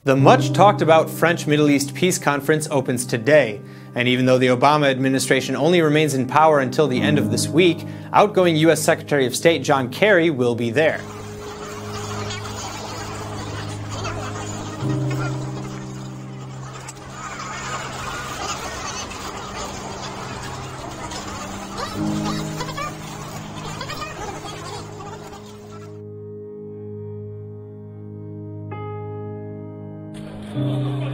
The much-talked-about French Middle East Peace Conference opens today, and even though the Obama administration only remains in power until the end of this week, outgoing U.S. Secretary of State John Kerry will be there.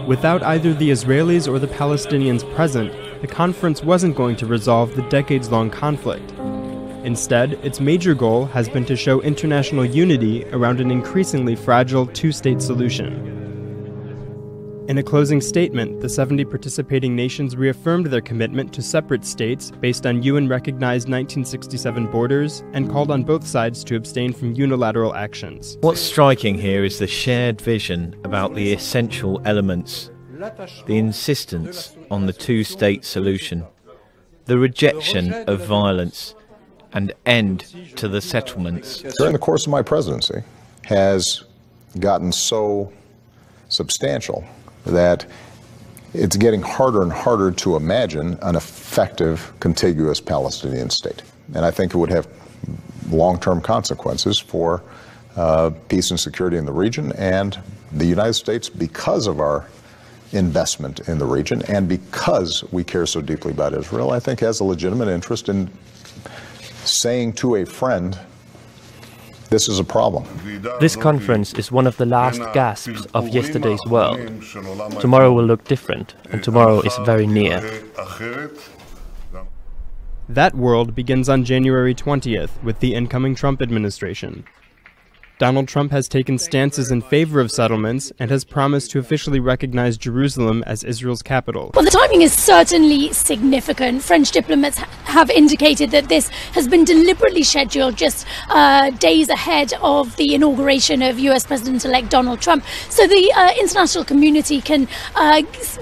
Without either the Israelis or the Palestinians present, the conference wasn't going to resolve the decades-long conflict. Instead, its major goal has been to show international unity around an increasingly fragile two-state solution. In a closing statement, the 70 participating nations reaffirmed their commitment to separate states based on UN-recognized 1967 borders and called on both sides to abstain from unilateral actions. What's striking here is the shared vision about the essential elements, the insistence on the two-state solution, the rejection of violence, and end to the settlements. During the course of my presidency has gotten so substantial that it's getting harder and harder to imagine an effective, contiguous Palestinian state. And I think it would have long-term consequences for peace and security in the region and the United States because of our investment in the region and because we care so deeply about Israel, I think has a legitimate interest in saying to a friend, this is a problem. This conference is one of the last gasps of yesterday's world. Tomorrow will look different, and tomorrow is very near. That world begins on January 20th with the incoming Trump administration. Donald Trump has taken stances in favor of settlements and has promised to officially recognize Jerusalem as Israel's capital. Well, the timing is certainly significant. French diplomats have indicated that this has been deliberately scheduled just days ahead of the inauguration of US President-elect Donald Trump, so the international community can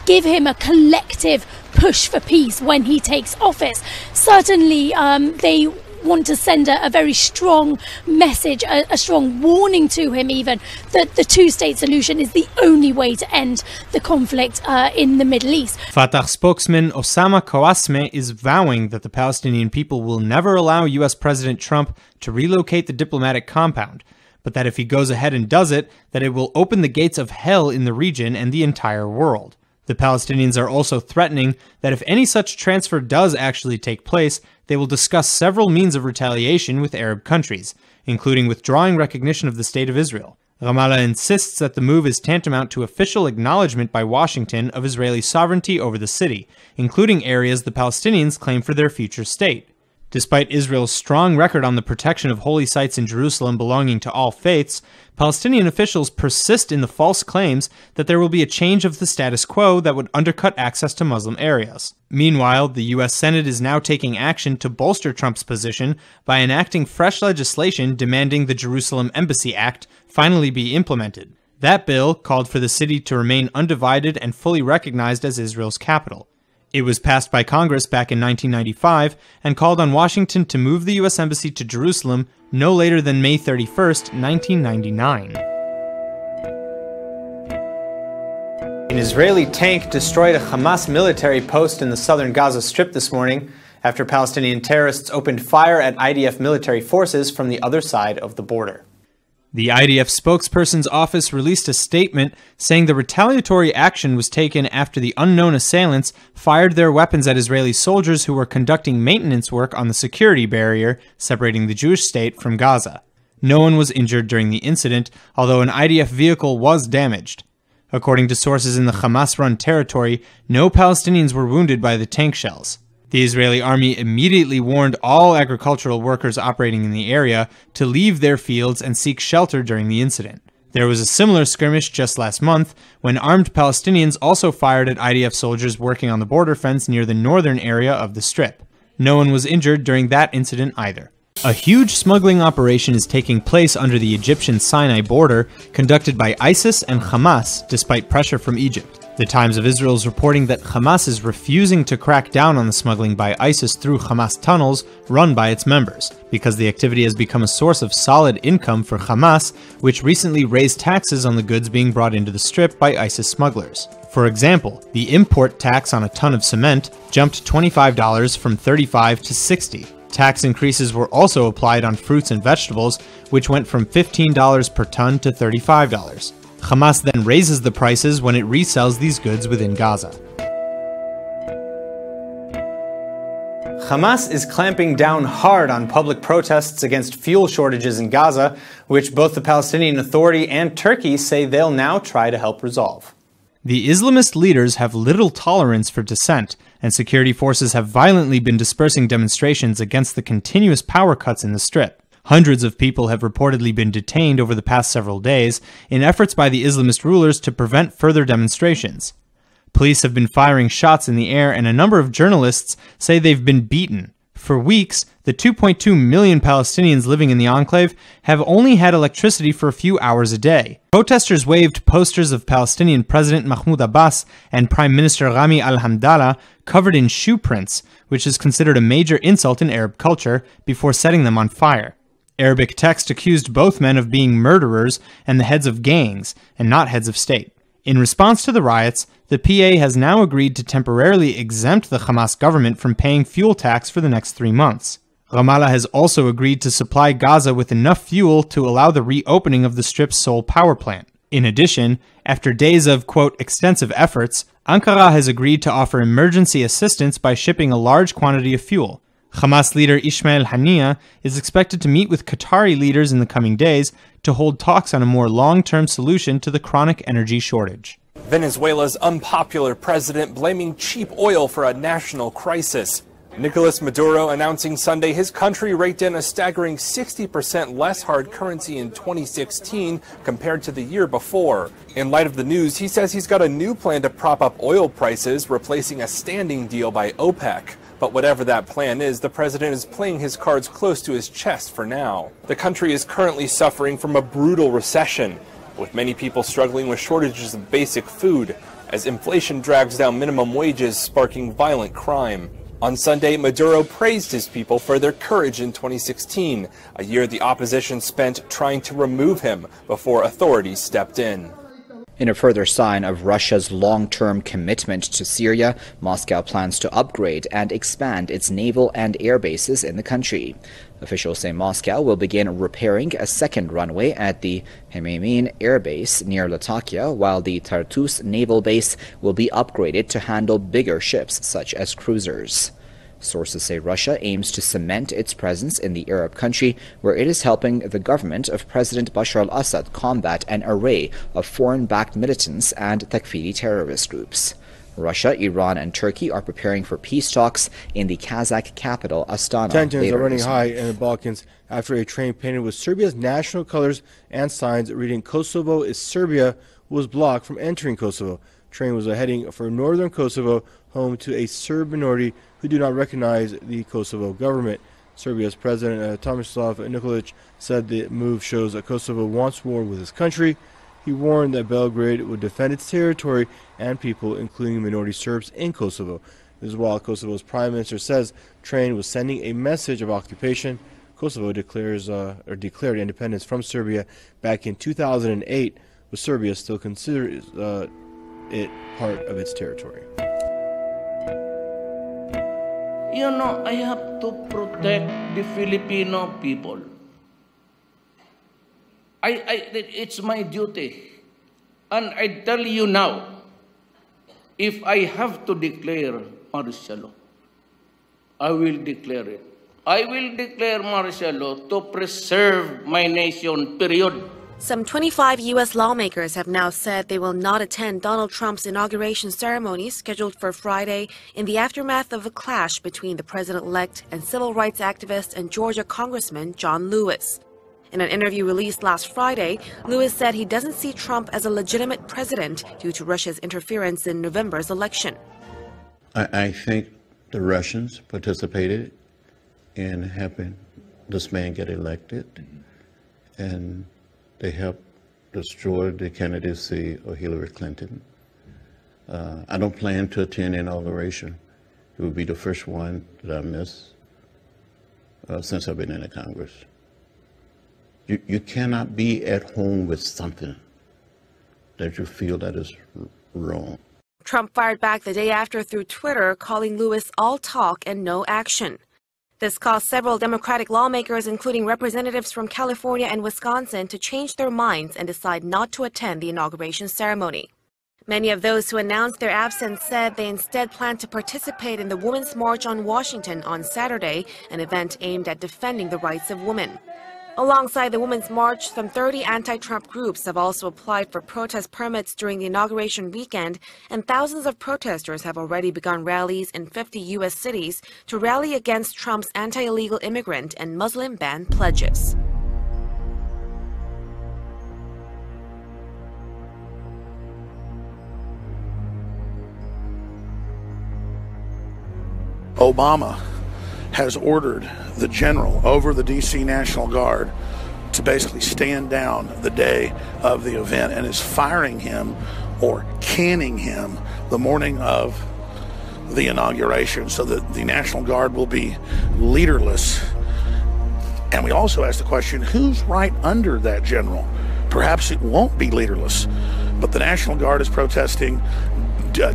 give him a collective push for peace when he takes office. Certainly, they want to send a very strong message, a strong warning to him even, that the two-state solution is the only way to end the conflict in the Middle East. Fatah spokesman Osama Kawasme is vowing that the Palestinian people will never allow U.S. President Trump to relocate the diplomatic compound, but that if he goes ahead and does it, that it will open the gates of hell in the region and the entire world. The Palestinians are also threatening that if any such transfer does actually take place, they will discuss several means of retaliation with Arab countries, including withdrawing recognition of the State of Israel. Ramallah insists that the move is tantamount to official acknowledgement by Washington of Israeli sovereignty over the city, including areas the Palestinians claim for their future state. Despite Israel's strong record on the protection of holy sites in Jerusalem belonging to all faiths, Palestinian officials persist in the false claims that there will be a change of the status quo that would undercut access to Muslim areas. Meanwhile, the U.S. Senate is now taking action to bolster Trump's position by enacting fresh legislation demanding the Jerusalem Embassy Act finally be implemented. That bill called for the city to remain undivided and fully recognized as Israel's capital. It was passed by Congress back in 1995 and called on Washington to move the U.S. Embassy to Jerusalem no later than May 31, 1999. An Israeli tank destroyed a Hamas military post in the southern Gaza Strip this morning after Palestinian terrorists opened fire at IDF military forces from the other side of the border. The IDF spokesperson's office released a statement saying the retaliatory action was taken after the unknown assailants fired their weapons at Israeli soldiers who were conducting maintenance work on the security barrier separating the Jewish state from Gaza. No one was injured during the incident, although an IDF vehicle was damaged. According to sources in the Hamas-run territory, no Palestinians were wounded by the tank shells. The Israeli army immediately warned all agricultural workers operating in the area to leave their fields and seek shelter during the incident. There was a similar skirmish just last month when armed Palestinians also fired at IDF soldiers working on the border fence near the northern area of the Strip. No one was injured during that incident either. A huge smuggling operation is taking place under the Egyptian Sinai border, conducted by ISIS and Hamas, despite pressure from Egypt. The Times of Israel is reporting that Hamas is refusing to crack down on the smuggling by ISIS through Hamas tunnels run by its members, because the activity has become a source of solid income for Hamas, which recently raised taxes on the goods being brought into the Strip by ISIS smugglers. For example, the import tax on a ton of cement jumped $25 from $35 to $60. Tax increases were also applied on fruits and vegetables, which went from $15 per ton to $35. Hamas then raises the prices when it resells these goods within Gaza. Hamas is clamping down hard on public protests against fuel shortages in Gaza, which both the Palestinian Authority and Turkey say they'll now try to help resolve. The Islamist leaders have little tolerance for dissent, and security forces have violently been dispersing demonstrations against the continuous power cuts in the Strip. Hundreds of people have reportedly been detained over the past several days in efforts by the Islamist rulers to prevent further demonstrations. Police have been firing shots in the air, and a number of journalists say they've been beaten. For weeks, the 2.2 million Palestinians living in the enclave have only had electricity for a few hours a day. Protesters waved posters of Palestinian President Mahmoud Abbas and Prime Minister Rami al-Hamdallah covered in shoe prints, which is considered a major insult in Arab culture, before setting them on fire. Arabic text accused both men of being murderers and the heads of gangs, and not heads of state. In response to the riots, the PA has now agreed to temporarily exempt the Hamas government from paying fuel tax for the next 3 months. Ramallah has also agreed to supply Gaza with enough fuel to allow the reopening of the Strip's sole power plant. In addition, after days of, quote, extensive efforts, Ankara has agreed to offer emergency assistance by shipping a large quantity of fuel. Hamas leader Ismail Haniyeh is expected to meet with Qatari leaders in the coming days to hold talks on a more long-term solution to the chronic energy shortage. Venezuela's unpopular president blaming cheap oil for a national crisis. Nicolas Maduro announcing Sunday his country raked in a staggering 60% less hard currency in 2016 compared to the year before. In light of the news, he says he's got a new plan to prop up oil prices, replacing a standing deal by OPEC. But whatever that plan is, the president is playing his cards close to his chest for now. The country is currently suffering from a brutal recession, with many people struggling with shortages of basic food, as inflation drags down minimum wages, sparking violent crime. On Sunday, Maduro praised his people for their courage in 2016, a year the opposition spent trying to remove him before authorities stepped in. In a further sign of Russia's long-term commitment to Syria, Moscow plans to upgrade and expand its naval and air bases in the country. Officials say Moscow will begin repairing a second runway at the Hmeimim Air Base near Latakia, while the Tartus naval base will be upgraded to handle bigger ships such as cruisers. Sources say Russia aims to cement its presence in the Arab country, where it is helping the government of President Bashar al-Assad combat an array of foreign-backed militants and Takfiri terrorist groups. Russia, Iran, and Turkey are preparing for peace talks in the Kazakh capital, Astana. Tensions are running high in the Balkans after a train painted with Serbia's national colors and signs reading "Kosovo is Serbia" was blocked from entering Kosovo. The train was heading for northern Kosovo, home to a Serb minority who do not recognize the Kosovo government. Serbia's President Tomislav Nikolic said the move shows that Kosovo wants war with his country. He warned that Belgrade would defend its territory and people, including minority Serbs in Kosovo. This is while Kosovo's Prime Minister says the train was sending a message of occupation. Kosovo declared independence from Serbia back in 2008, but Serbia still considers it part of its territory. You know, I have to protect the Filipino people. It's my duty. And I tell you now, if I have to declare martial law, I will declare it. I will declare martial law to preserve my nation, period. Some 25 U.S. lawmakers have now said they will not attend Donald Trump's inauguration ceremony scheduled for Friday in the aftermath of a clash between the president-elect and civil rights activist and Georgia Congressman John Lewis. In an interview released last Friday, Lewis said he doesn't see Trump as a legitimate president due to Russia's interference in November's election. I think the Russians participated and have been this man get elected, and they helped destroy the candidacy of Hillary Clinton. I don't plan to attend the inauguration. It would be the first one that I miss since I've been in the Congress. You cannot be at home with something that you feel that is wrong. Trump fired back the day after through Twitter, calling Lewis all talk and no action. This caused several Democratic lawmakers, including representatives from California and Wisconsin, to change their minds and decide not to attend the inauguration ceremony. Many of those who announced their absence said they instead plan to participate in the Women's March on Washington on Saturday, an event aimed at defending the rights of women. Alongside the Women's March, some 30 anti-Trump groups have also applied for protest permits during the inauguration weekend, and thousands of protesters have already begun rallies in 50 U.S. cities to rally against Trump's anti-illegal immigrant and Muslim ban pledges. Obama has ordered the general over the D.C. National Guard to basically stand down the day of the event and is firing him or canning him the morning of the inauguration so that the National Guard will be leaderless. And we also ask the question, who's right under that general? Perhaps it won't be leaderless, but the National Guard is protesting.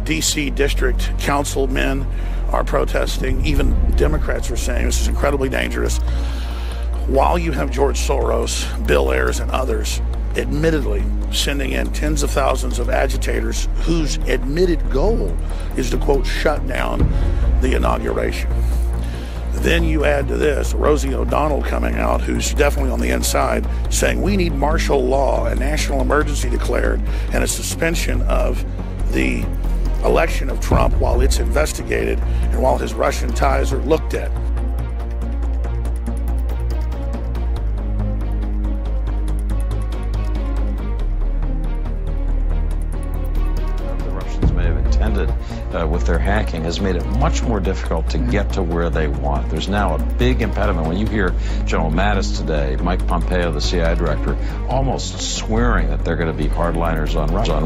D.C. District Councilmen are protesting. Even Democrats are saying this is incredibly dangerous. While you have George Soros, Bill Ayers, and others admittedly sending in tens of thousands of agitators whose admitted goal is to, quote, shut down the inauguration. Then you add to this Rosie O'Donnell coming out, who's definitely on the inside, saying we need martial law, a national emergency declared, and a suspension of the election of Trump while it's investigated and while his Russian ties are looked at. The Russians may have intended with their hacking has made it much more difficult to get to where they want. There's now a big impediment. When you hear General Mattis today, Mike Pompeo, the CIA director, almost swearing that they're going to be hardliners on Russia,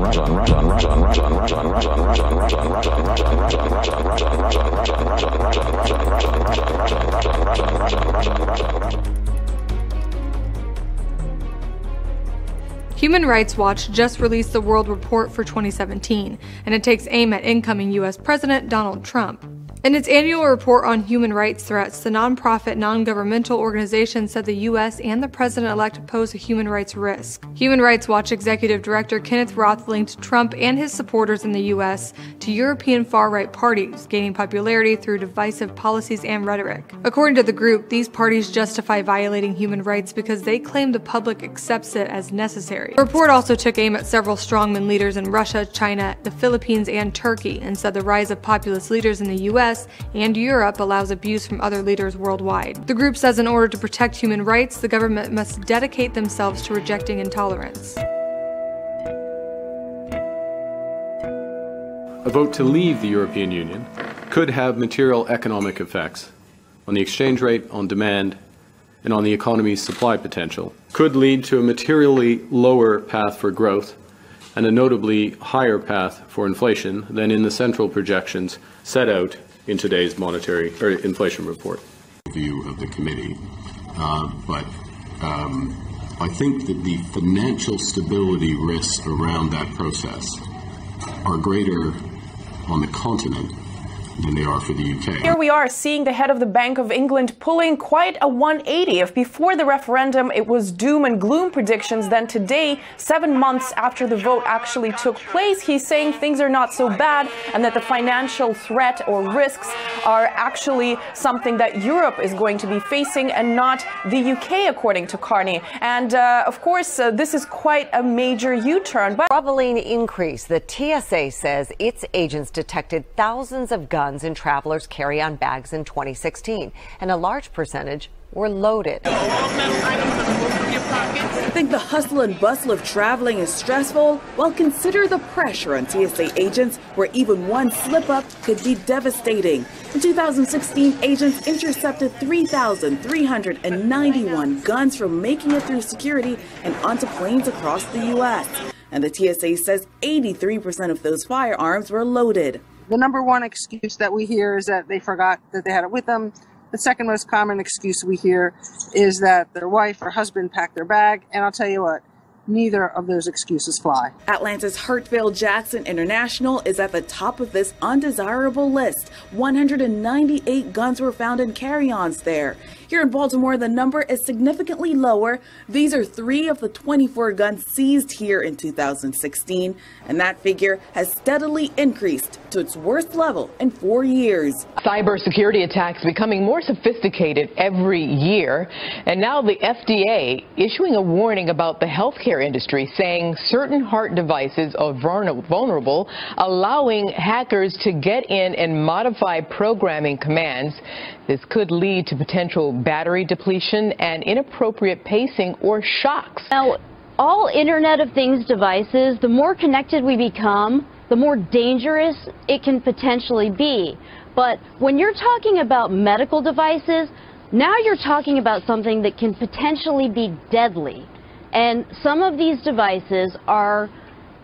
Human Rights Watch just released the World Report for 2017, and it takes aim at incoming U.S. President Donald Trump. In its annual report on human rights threats, the nonprofit non-governmental organization said the U.S. and the president-elect pose a human rights risk. Human Rights Watch Executive Director Kenneth Roth linked Trump and his supporters in the U.S. to European far-right parties, gaining popularity through divisive policies and rhetoric. According to the group, these parties justify violating human rights because they claim the public accepts it as necessary. The report also took aim at several strongman leaders in Russia, China, the Philippines, and Turkey, and said the rise of populist leaders in the U.S. and Europe allows abuse from other leaders worldwide. The group says in order to protect human rights, the government must dedicate themselves to rejecting intolerance. A vote to leave the European Union could have material economic effects on the exchange rate, on demand, and on the economy's supply potential, could lead to a materially lower path for growth and a notably higher path for inflation than in the central projections set out in today's monetary or inflation report. View of the committee, but I think that the financial stability risks around that process are greater on the continent than they are for the UK. Here we are seeing the head of the Bank of England pulling quite a 180. If before the referendum it was doom and gloom predictions, then today, 7 months after the vote actually took place, he's saying things are not so bad and that the financial threat or risks are actually something that Europe is going to be facing and not the UK, according to Carney. And of course, this is quite a major U-turn. But troubling increase. The TSA says its agents detected thousands of guns in travelers' carry-on bags in 2016, and a large percentage were loaded. Think the hustle and bustle of traveling is stressful? Well, consider the pressure on TSA agents, where even one slip-up could be devastating. In 2016, agents intercepted 3,391 guns from making it through security and onto planes across the U.S. And the TSA says 83% of those firearms were loaded. The number one excuse that we hear is that they forgot that they had it with them. The second most common excuse we hear is that their wife or husband packed their bag. And I'll tell you what, neither of those excuses fly. Atlanta's Hartsfield-Jackson International is at the top of this undesirable list. 198 guns were found in carry-ons there. Here in Baltimore, the number is significantly lower. These are 3 of the 24 guns seized here in 2016, and that figure has steadily increased to its worst level in 4 years. Cybersecurity attacks becoming more sophisticated every year, and now the FDA issuing a warning about the healthcare industry, saying certain heart devices are vulnerable, allowing hackers to get in and modify programming commands. This could lead to potential battery depletion and inappropriate pacing or shocks. Now, all Internet of Things devices, the more connected we become, the more dangerous it can potentially be. But when you're talking about medical devices, now you're talking about something that can potentially be deadly. And some of these devices are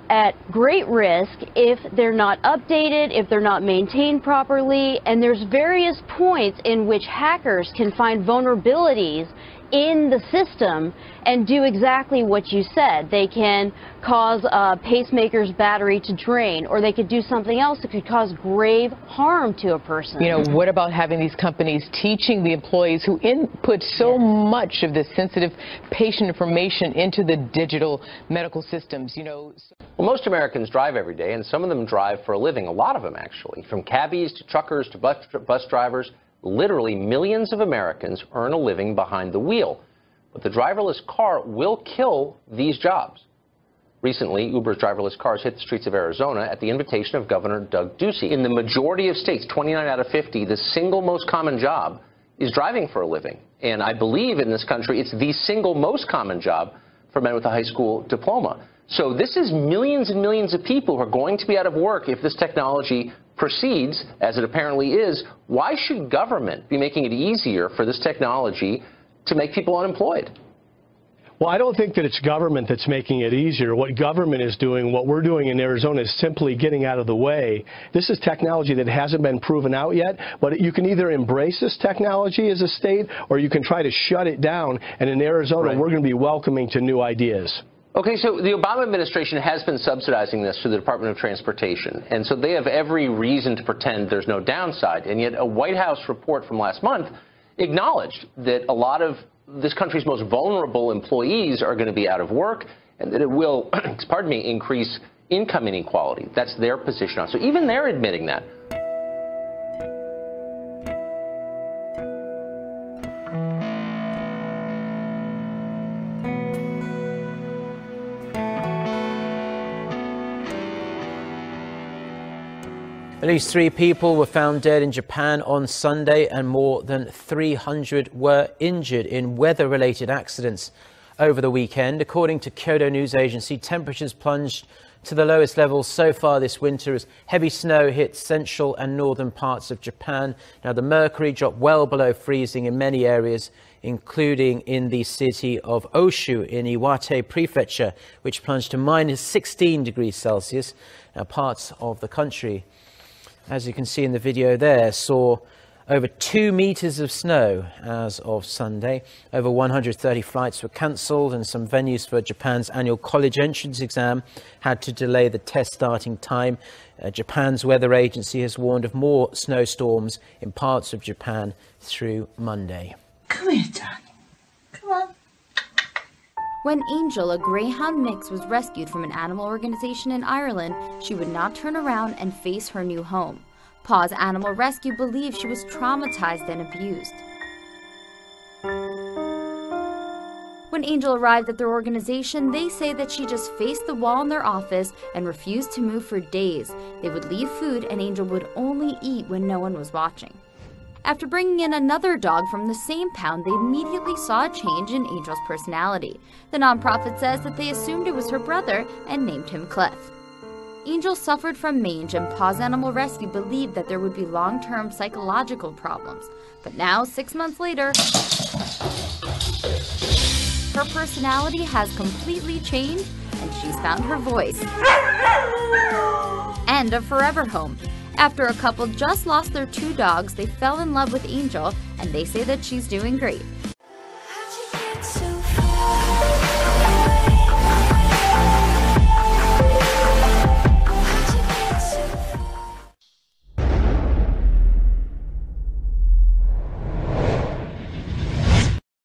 at great risk if they're not updated, if they're not maintained properly, and there's various points in which hackers can find vulnerabilities in the system and do exactly what you said. They can cause a pacemaker's battery to drain, or they could do something else that could cause grave harm to a person. You know, what about having these companies teaching the employees who input so much of this sensitive patient information into the digital medical systems, you know? Well, most Americans drive every day, and some of them drive for a living, a lot of them actually, from cabbies to truckers to bus drivers. Literally millions of Americans earn a living behind the wheel. But the driverless car will kill these jobs. Recently, Uber's driverless cars hit the streets of Arizona at the invitation of Governor Doug Ducey. In the majority of states, 29 out of 50, the single most common job is driving for a living. And I believe in this country, it's the single most common job for men with a high school diploma. So this is millions and millions of people who are going to be out of work if this technology proceeds, as it apparently is. Why should government be making it easier for this technology to make people unemployed? Well, I don't think that it's government that's making it easier. What government is doing, what we're doing in Arizona, is simply getting out of the way. This is technology that hasn't been proven out yet, but you can either embrace this technology as a state, or you can try to shut it down. And in Arizona, we're going to be welcoming to new ideas. Okay, so the Obama administration has been subsidizing this through the Department of Transportation, and so they have every reason to pretend there's no downside. And yet a White House report from last month acknowledged that a lot of this country's most vulnerable employees are going to be out of work, and that it will, pardon me, increase income inequality. That's their position on it. So even they're admitting that. At least 3 people were found dead in Japan on Sunday, and more than 300 were injured in weather-related accidents over the weekend. According to Kyodo News Agency, temperatures plunged to the lowest levels so far this winter as heavy snow hit central and northern parts of Japan. Now, the mercury dropped well below freezing in many areas, including in the city of Oshu in Iwate Prefecture, which plunged to minus 16 degrees Celsius. Now, parts of the country, as you can see in the video there, saw over 2 meters of snow as of Sunday. Over 130 flights were cancelled, and some venues for Japan's annual college entrance exam had to delay the test starting time. Japan's weather agency has warned of more snowstorms in parts of Japan through Monday. Come here, darling. Come on. When Angel, a greyhound mix, was rescued from an animal organization in Ireland, she would not turn around and face her new home. Paws Animal Rescue believed she was traumatized and abused. When Angel arrived at their organization, they say that she just faced the wall in their office and refused to move for days. They would leave food, and Angel would only eat when no one was watching. After bringing in another dog from the same pound, they immediately saw a change in Angel's personality. The nonprofit says that they assumed it was her brother and named him Cliff. Angel suffered from mange, and Paws Animal Rescue believed that there would be long-term psychological problems. But now, 6 months later, her personality has completely changed, and she's found her voice. And a forever home. After a couple just lost their 2 dogs, they fell in love with Angel, and they say that she's doing great.